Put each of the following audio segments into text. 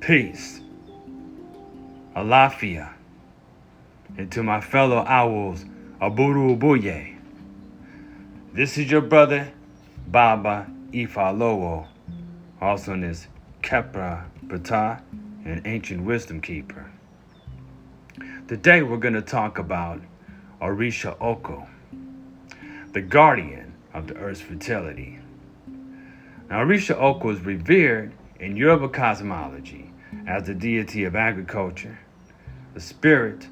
peace, alafia, and to my fellow owls, aburu ubuye. This is your brother, Baba Ifalowo, also known as Kepra Bata, an ancient wisdom keeper. Today we're going to talk about Orisha Oko, the guardian of the earth's fertility. Now, Orisha Oko is revered in Yoruba cosmology as the deity of agriculture, the spirit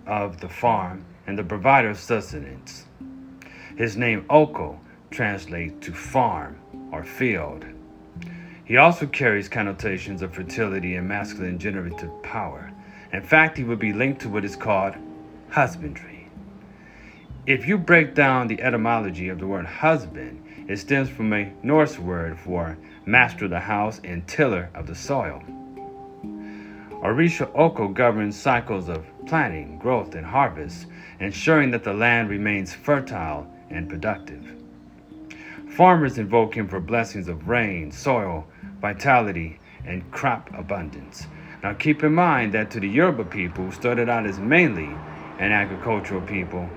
of the farm, and the provider of sustenance. His name Oko translates to farm or field. He also carries connotations of fertility and masculine generative power. In fact, he would be linked to what is called husbandry. If you break down the etymology of the word husband, it stems from a Norse word for master of the house and tiller of the soil. Orisha Oko governs cycles of planting, growth, and harvest, ensuring that the land remains fertile and productive. Farmers invoke him for blessings of rain, soil, vitality, and crop abundance. Now keep in mind that to the Yoruba people, who started out as mainly an agricultural people,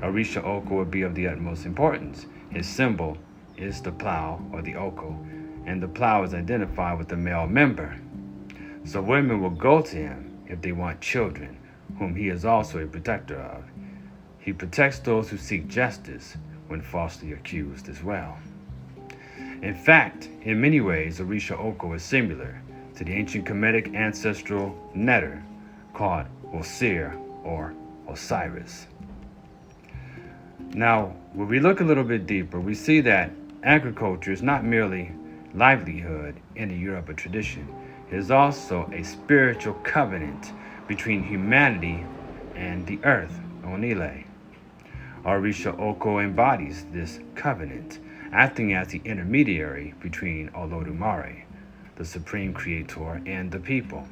Orisha Oko would be of the utmost importance. His symbol is the plow, or the oko, and the plow is identified with the male member. So women will go to him if they want children, whom he is also a protector of. He protects those who seek justice when falsely accused as well. In fact, in many ways, Orisha Oko is similar to the ancient Kemetic ancestral netter called Osir or Osiris. Now, when we look a little bit deeper, we see that agriculture is not merely livelihood in the Yoruba tradition. It is also a spiritual covenant between humanity and the earth, Onile. Orisha Oko embodies this covenant, acting as the intermediary between Olodumare, the supreme creator, and the people.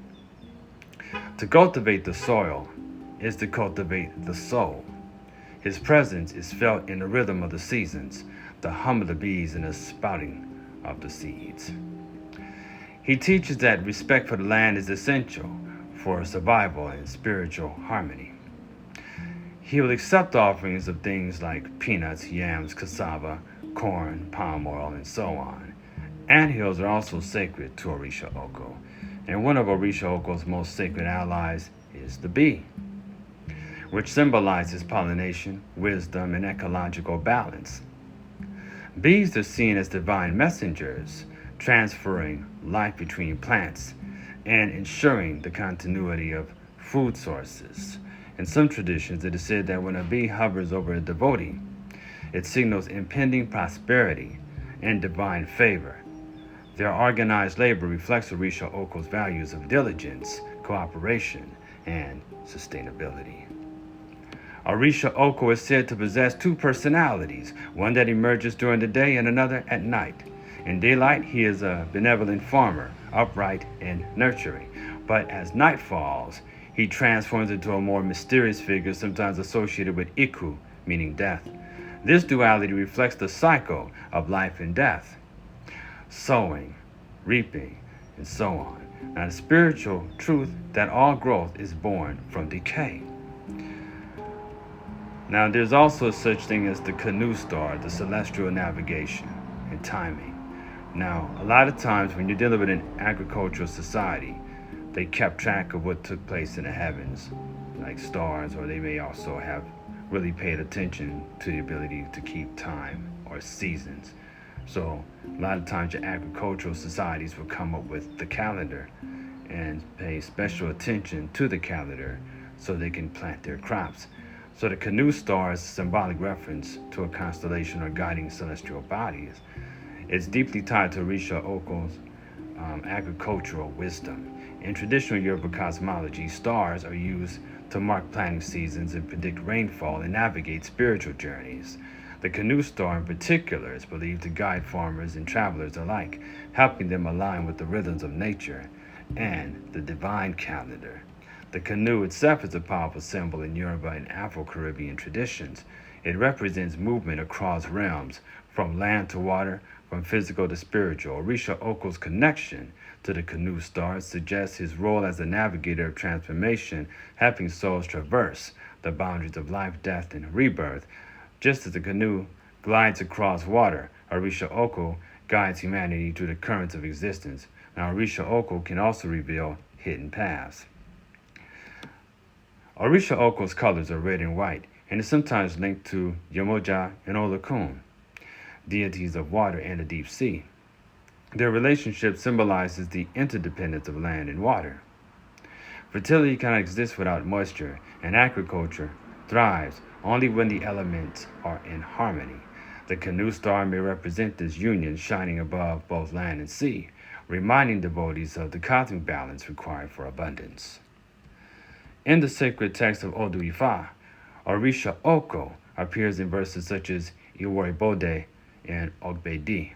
To cultivate the soil is to cultivate the soul. His presence is felt in the rhythm of the seasons, the hum of the bees, and the spouting of the seeds. He teaches that respect for the land is essential for survival and spiritual harmony. He will accept offerings of things like peanuts, yams, cassava, corn, palm oil, and so on. Anthills are also sacred to Orisha Oko, and one of Orisha Oko's most sacred allies is the bee, which symbolizes pollination, wisdom, and ecological balance. Bees are seen as divine messengers, transferring life between plants and ensuring the continuity of food sources. In some traditions, it is said that when a bee hovers over a devotee, it signals impending prosperity and divine favor. Their organized labor reflects Orisha Oko's values of diligence, cooperation, and sustainability. Orisha Oko is said to possess two personalities, one that emerges during the day and another at night. In daylight, he is a benevolent farmer, upright and nurturing. But as night falls, he transforms into a more mysterious figure, sometimes associated with Iku, meaning death. This duality reflects the cycle of life and death, sowing, reaping, and so on. Now, the spiritual truth that all growth is born from decay. Now, there's also such thing as the canoe star, the celestial navigation and timing. Now, a lot of times when you're dealing with an agricultural society, they kept track of what took place in the heavens, like stars, or they may also have really paid attention to the ability to keep time or seasons. So a lot of times your agricultural societies will come up with the calendar and pay special attention to the calendar so they can plant their crops. So the canoe star is a symbolic reference to a constellation or guiding celestial bodies. It's deeply tied to Orisha Oko's agricultural wisdom. In traditional Yoruba cosmology, stars are used to mark planting seasons and predict rainfall and navigate spiritual journeys. The canoe star in particular is believed to guide farmers and travelers alike, helping them align with the rhythms of nature and the divine calendar. The canoe itself is a powerful symbol in Yoruba and Afro-Caribbean traditions. It represents movement across realms, from land to water, from physical to spiritual. Orisha Oko's connection to the canoe star suggests his role as a navigator of transformation, helping souls traverse the boundaries of life, death, and rebirth. Just as the canoe glides across water, Orisha Oko guides humanity through the currents of existence. Now, Orisha Oko can also reveal hidden paths. Orisha Oko's colors are red and white, and is sometimes linked to Yamoja and Olokun, deities of water and the deep sea. Their relationship symbolizes the interdependence of land and water. Fertility cannot exist without moisture, and agriculture thrives only when the elements are in harmony. The canoe star may represent this union shining above both land and sea, reminding devotees of the cosmic balance required for abundance. In the sacred text of Odu Ifa, Orisha Oko appears in verses such as Iworibode and Ogbedi,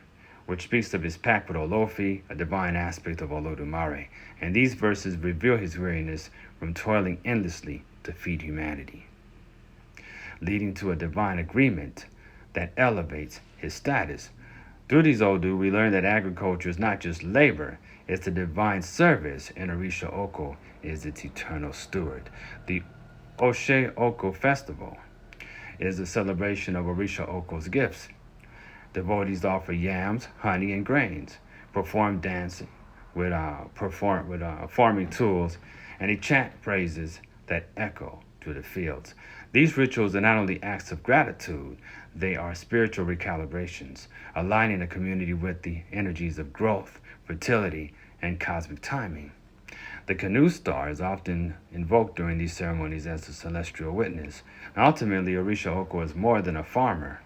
which speaks of his pact with Olofi, a divine aspect of Olodumare, and these verses reveal his weariness from toiling endlessly to feed humanity, leading to a divine agreement that elevates his status. Through these Odu, we learn that agriculture is not just labor, it's a divine service, and Orisha Oko is its eternal steward. The Orisha Oko Festival is a celebration of Orisha Oko's gifts. Devotees offer yams, honey, and grains, perform dancing with farming tools, and they chant praises that echo through the fields. These rituals are not only acts of gratitude, they are spiritual recalibrations, aligning the community with the energies of growth, fertility, and cosmic timing. The canoe star is often invoked during these ceremonies as a celestial witness. Ultimately, Orisha Oko is more than a farmer.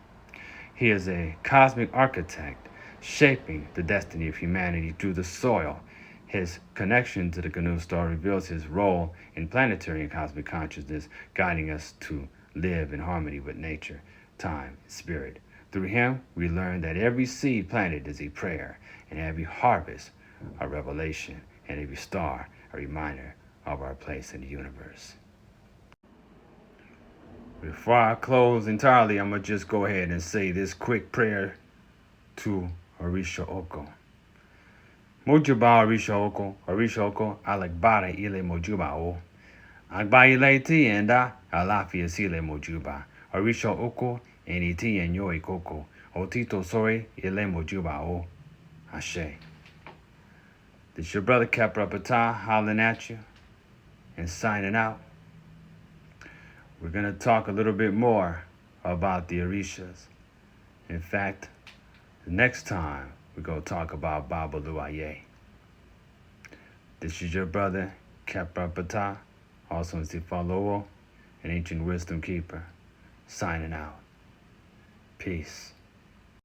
He is a cosmic architect, shaping the destiny of humanity through the soil. His connection to the canoe star reveals his role in planetary and cosmic consciousness, guiding us to live in harmony with nature, time, and spirit. Through him, we learn that every seed planted is a prayer, and every harvest a revelation, and every star a reminder of our place in the universe. Before I close entirely, I'm going to just go ahead and say this quick prayer to Orisha Oko. Mojuba Orisha Oko, alagbara ile mojuba o. Agba ile tienda, alafia sile mojuba. Orisha Oko, eniti enyo ikoko. Otito sore ile mojuba o. Ashe. This your brother Capra Pata hollering at you and signing out. We're going to talk a little bit more about the Orishas. In fact, the next time we're going to talk about Baba Luaye. This is your brother Capra Pata, also in Sifalowo, an ancient wisdom keeper, signing out. Peace.